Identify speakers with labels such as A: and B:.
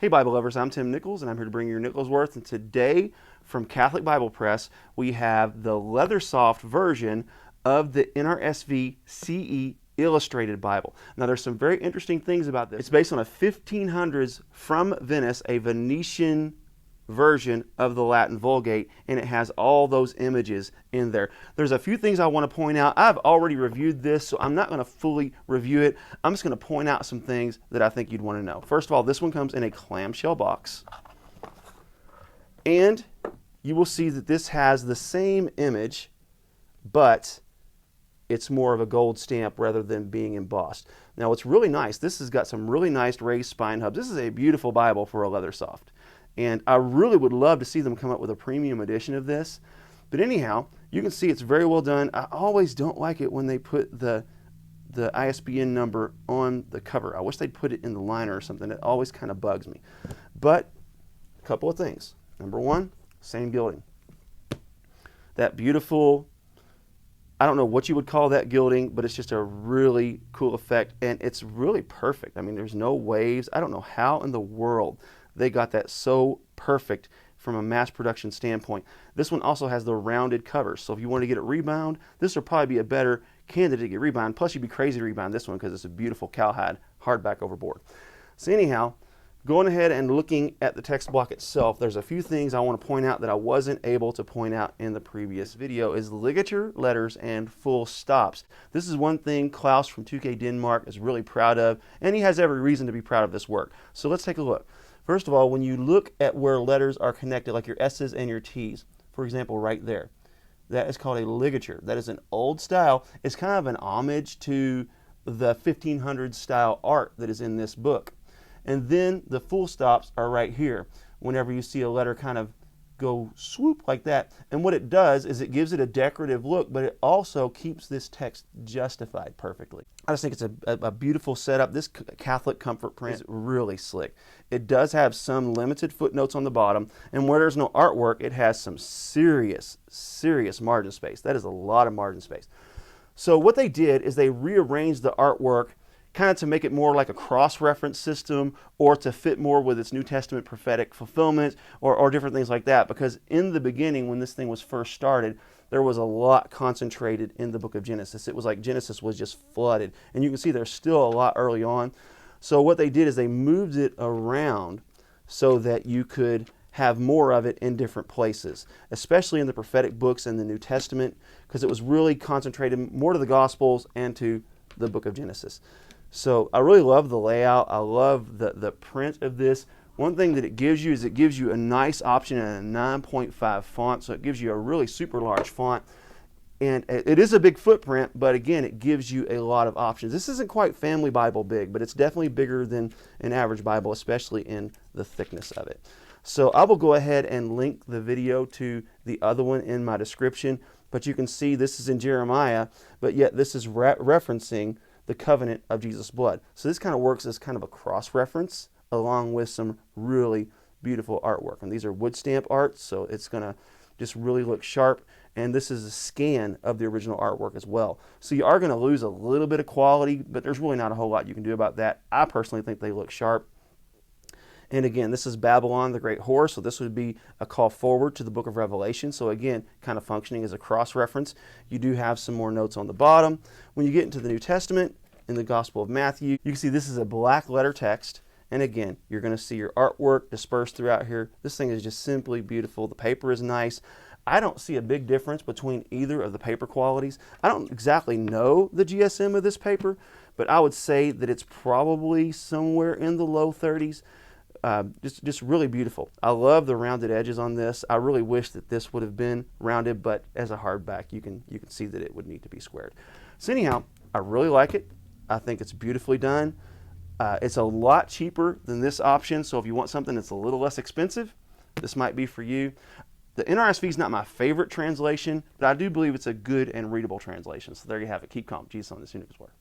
A: Hey Bible lovers, I'm Tim Nichols and I'm here to bring you your Nichols Worth, and today from Catholic Bible Press we have the Leathersoft version of the NRSV-CE Illustrated Bible. Now there's some very interesting things about this. It's based on a 1500s from Venice, a Venetian version of the Latin Vulgate, and it has all those images in there. There's a few things I want to point out. I've already reviewed this, so I'm not going to fully review it. I'm just going to point out some things that I think you'd want to know. First of all, this one comes in a clamshell box, and you will see that this has the same image, but it's more of a gold stamp rather than being embossed. Now what's really nice, this has got some really nice raised spine hubs. This is a beautiful Bible for a Leathersoft. And I really would love to see them come up with a premium edition of this. But anyhow, you can see it's very well done. I always don't like it when they put the ISBN number on the cover. I wish they'd put it in the liner or something. It always kind of bugs me. But a couple of things. Number one, same gilding. That beautiful, I don't know what you would call that gilding, but it's just a really cool effect. And it's really perfect. I mean, there's no waves. I don't know how in the world they got that so perfect from a mass production standpoint. This one also has the rounded covers, so if you want to get it rebound, this will probably be a better candidate to get rebound. Plus you'd be crazy to rebound this one because it's a beautiful cowhide hardback overboard. So anyhow, going ahead and looking at the text block itself, there's a few things I want to point out that I wasn't able to point out in the previous video, is ligature letters and full stops. This is one thing Klaus from 2K Denmark is really proud of, and he has every reason to be proud of this work. So let's take a look. First of all, when you look at where letters are connected, like your S's and your T's, for example, right there, that is called a ligature. That is an old style. It's kind of an homage to the 1500s style art that is in this book. And then the full stops are right here, whenever you see a letter kind of go swoop like that. And what it does is it gives it a decorative look, but it also keeps this text justified perfectly. I just think it's a beautiful setup. This Catholic comfort print is really slick. It does have some limited footnotes on the bottom, and where there's no artwork, it has some serious margin space. That is a lot of margin space. So what they did is they rearranged the artwork kind of to make it more like a cross-reference system, or to fit more with its New Testament prophetic fulfillment, or different things like that. Because in the beginning, when this thing was first started, there was a lot concentrated in the book of Genesis. It was like Genesis was just flooded. And you can see there's still a lot early on. So what they did is they moved it around so that you could have more of it in different places, especially in the prophetic books and the New Testament, because it was really concentrated more to the Gospels and to the book of Genesis. So I really love the layout. I love the print of this. One thing that it gives you is it gives you a nice option in a 9.5 font. So it gives you a really super large font. And it is a big footprint, but again, it gives you a lot of options. This isn't quite Family Bible big, but it's definitely bigger than an average Bible, especially in the thickness of it. So I will go ahead and link the video to the other one in my description. But you can see this is in Jeremiah, but yet this is referencing the covenant of Jesus' blood. So this kind of works as kind of a cross-reference along with some really beautiful artwork. And these are wood stamp art, so it's going to just really look sharp. And this is a scan of the original artwork as well. So you are going to lose a little bit of quality, but there's really not a whole lot you can do about that. I personally think they look sharp. And again, this is Babylon, the Great Whore, so this would be a call forward to the book of Revelation. So again, kind of functioning as a cross-reference. You do have some more notes on the bottom. When you get into the New Testament, in the Gospel of Matthew, you can see this is a black letter text. And again, you're going to see your artwork dispersed throughout here. This thing is just simply beautiful. The paper is nice. I don't see a big difference between either of the paper qualities. I don't exactly know the GSM of this paper, but I would say that it's probably somewhere in the low 30s. Just really beautiful. I love the rounded edges on this. I really wish that this would have been rounded, but as a hardback, you can see that it would need to be squared. So anyhow, I really like it. I think it's beautifully done. It's a lot cheaper than this option, so if you want something that's a little less expensive, this might be for you. The NRSV is not my favorite translation, but I do believe it's a good and readable translation. So there you have it. Keep calm. Jesus on this. Who knows where.